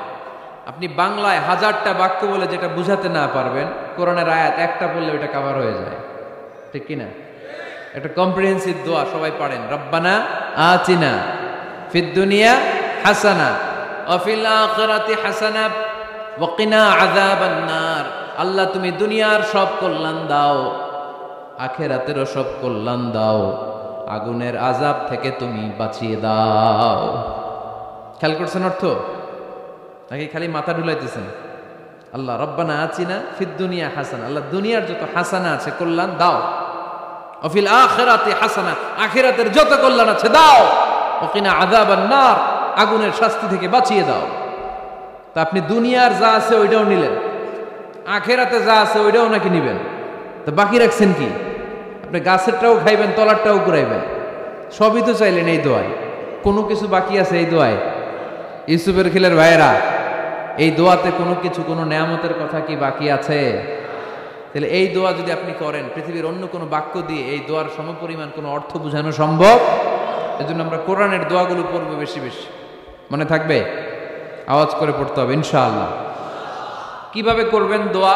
আপনি বাংলায় 1000টা বাক্য বলে যেটা বুঝাতে না পারবেন, কোরআনের আয়াত একটা বললে ওটা কভার হয়ে যায়, ঠিক কিনা? একটা কম্প্রিহেন্সিভ দোয়া সবাই পড়েন। রব্বানা আতিনা ফিদ দুনিয়া হাসানা ওয়া ফিল আখিরাতি হাসানা ওয়া কিনা আযাবান নার। আল্লাহ, তুমি দুনিয়ার সব কল্যাণ দাও, আখিরাতেরও সব কল্যাণ দাও, আগুনের আযাব থেকে তুমি বাঁচিয়ে দাও। খেয়াল করছেন অর্থ? নাকি খালি মাথা ঢুলাইতেছেন? আল্লাহ রব্বানা আতিনা ফিদ দুনিয়া হাসানা, আল্লাহ দুনিয়ার যত হাসানা আছে কল্যাণ দাও। ওয়া ফিল আখিরাতি হাসানা, আখিরাতের যত কল্যাণ আছে দাও। ওয়া কিনা আযাবান নার, আগুনের শাস্তি থেকে বাঁচিয়ে দাও। তা আপনি দুনিয়ার যা আছে ওইটাও নিলেন, আখিরাতে যা আছে ওইটাও নাকি নিবেন, তো বাকি রাখছেন কি? আপনি গাছেরটাও খাইবেন, তলারটাও ঘুরাইবেন, সবই তো চাইলেন এই দোয়ায়। কোনো কিছু বাকি আছে এই দোয়ায়? ইউসুফের খিলের ভাইয়েরা, এই দোয়াতে কোনো কিছু, কোনো নেয়ামতের কথা কি বাকি আছে? তাহলে এই দোয়া যদি আপনি করেন, পৃথিবীর অন্য কোনো বাক্য দিয়ে এই দোয়ার সমপরিমাণ কোনো অর্থ বোঝানো সম্ভব? এজন্য আমরা কোরআনের দোয়াগুলো পড়বো বেশি বেশি। মনে থাকবে? আওয়াজ করে পড়তে হবে ইনশাআল্লাহ। কিভাবে করবেন দোয়া?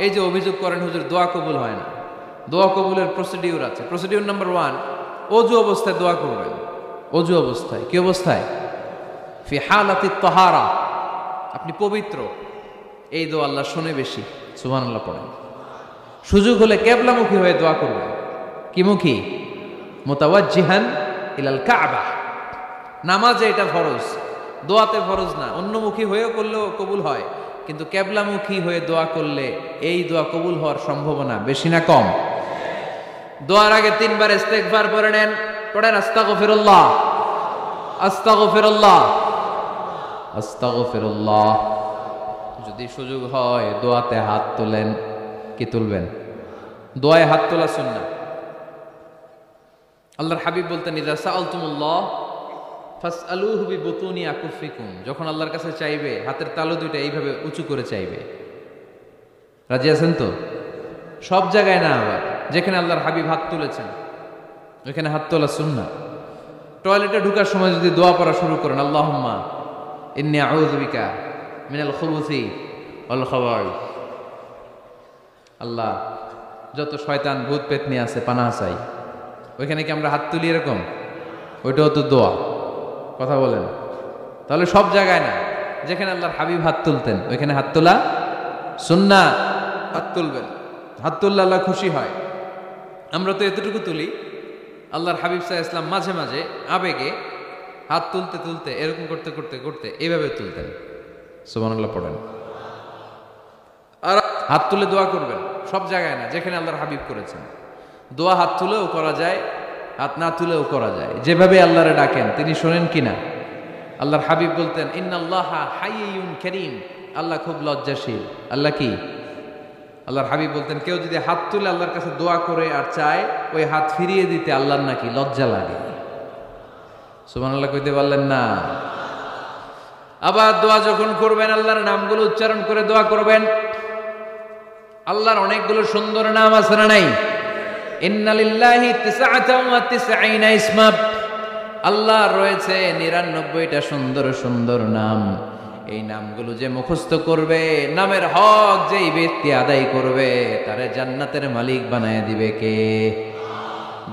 এই যে অভিযোগ করেন হুজুর দোয়া কবুল হয় না, দোয়া কবুলের প্রসিডিউর আছে। প্রসিডিউর নাম্বার 1, অজু অবস্থায় দোয়া করবেন। অজু অবস্থায়। কি অবস্থায়? ফি হালাতি তাহারা, আপনি পবিত্র, এই দোয়া আল্লাহ শুনে বেশি। সুবহানাল্লাহ পড়েন। সুযোগ হলে কিবলামুখী হয়ে দোয়া করবেন। কি মুখী? মুতাওয়াজ্জিহান ইলাল কাবা। নামাজে এটা ফরজ, দোয়াতে ফরজ না। অন্যমুখী হয়েও করলেও কবুল হয়, কিন্তু কিবলামুখী হয়ে দোয়া করলে এই দোয়া কবুল হওয়ার সম্ভাবনা বেশি না কম? দোয়ার আগে 3 বার ইস্তেগফার পড়ে নেন। পড়েন আস্তাগফিরুল্লাহ, আস্তাগফিরুল্লাহ, আস্তাগফিরুল্লাহ। যদি সুযোগ হয় দোয়াতে হাত তোলেন। কি তুলবেন? দোয়ায় হাত তোলা সুন্নাহ। আল্লাহর হাবিব বলতেন, ইযা সাআলতুমুল্লাহ ফাসআলুহু বিবুতুনি আকুফিকুম, যখন আল্লাহর কাছে চাইবে হাতের তালু দুইটা এইভাবে উঁচু করে চাইবে। রাজি আছেন তো? সব জায়গায় না, আবার যেখানে আল্লাহর হাবিব হাত তুলেছেন ওইখানে হাত তোলা সুন্নাহ। টয়লেটে ঢোকার সময় যদি দোয়া পড়া শুরু করেন, আল্লাহুম্মা ইন্নী আউযু বিকা মিনাল খুবুসি ওয়াল খাবাইস, আল্লাহ যত শয়তান ভূত পেতনি আছে পানাহ চাই। ওইখানে কি আমরা হাত তুলি এরকম? ওইটাও তো দোয়া। কথা বলেন। তাহলে সব জায়গায় না, যেখানে আল্লাহর হাবিব হাত তুলতেন ওইখানে হাত তোলা সুন্নাহ। হাত তুলবেন, হাত তুললে আল্লাহ খুশি হয়। আমরা তো এতটুকু তুলি, আল্লাহর হাবিব সাল্লাল্লাহু আলাইহি ওয়াসাল্লাম মাঝে মাঝে আবেগে হাত তুলতে তুলতে এরকম করতে করতে করতে এইভাবে তুলতেন। সুবহানাল্লাহ পড়েন। আর হাত তুলে দোয়া করবেন, সব জায়গায় না, যেখানে আল্লাহর হাবিব করেছেন। দোয়া হাত তুলেও করা যায়, হাত না তুলেও করা যায়, যেভাবে আল্লাহরে ডাকেন তিনি শোনেন কিনা। আল্লাহর হাবিব বলতেন ইন্নাল্লাহা হাইয়ুন কারীম, আল্লাহ খুব লজ্জাশীল। আল্লাহ কি? আল্লাহর হাবিব বলতেন কেউ যদি হাত তুলে আল্লাহর কাছে দোয়া করে আর চায়, ওই হাত ফিরিয়ে দিতে আল্লাহর নাকি লজ্জা লাগে। সুবহানাল্লাহ কইতে পারলেন না? আবার দোয়া যখন করবেন আল্লাহর নামগুলো উচ্চারণ করে দোয়া করবেন। আল্লাহর অনেকগুলো সুন্দর নাম আছে না নাই? ইন্না লিল্লাহি 99 ইসমা, আল্লাহর রয়েছে 99টা সুন্দর সুন্দর নাম। এই নামগুলো যে মুখস্থ করবে, নামের হক যেই ব্যক্তি আদায় করবে, তারে জান্নাতের মালিক বানায় দিবে কে?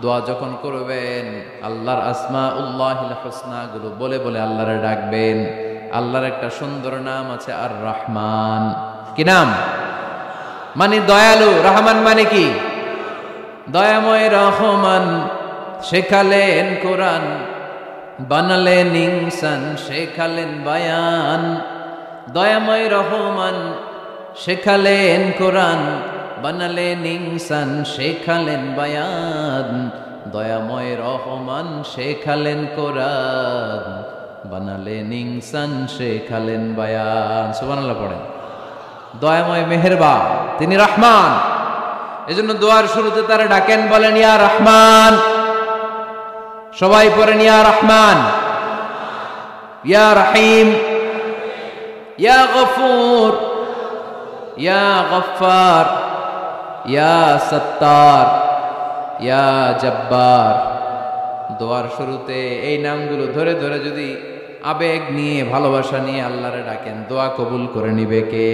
দোয়া যখন করবেন আল্লাহর আসমাউল্লাহিল হুসনা গুলো বলে বলে আল্লাহরে ডাকবেন। আল্লাহর একটা সুন্দর নাম আছে আর রহমান। কি নাম? মানে দয়ালু। রহমান মানে কি? দয়াময়। রহমান শেখালেন কোরআন, বানালেন ইনসান, শেখালেন বায়ান। দয়াময় রহমান শেখালেন কোরআন, বানালেন ইনসান, শেখালেন বায়ান। দয়াময় রহমান শেখালেন কোরআন, বানালেন ইনসান, শেখালেন বায়ান। সুবহানাল্লাহ পড়েন। দয়াময় মেহেরবান, তিনি রহমান। এজন্য দোয়ার শুরুতে তারা ডাকেন, বলেন ইয়া রহমান। সবাই পড়েন ইয়া রহমান, ইয়া রহিম, ইয়া গফুর, ইয়া গফফার, ইয়া সত্তার, ইয়া জব্বার। দোয়ার শুরুতে এই নামগুলো ধরে ধরে যদি আবেগ নিয়ে ভালোবাসা নিয়ে আল্লাহরে ডাকেন, দোয়া কবুল করে নিবে কে?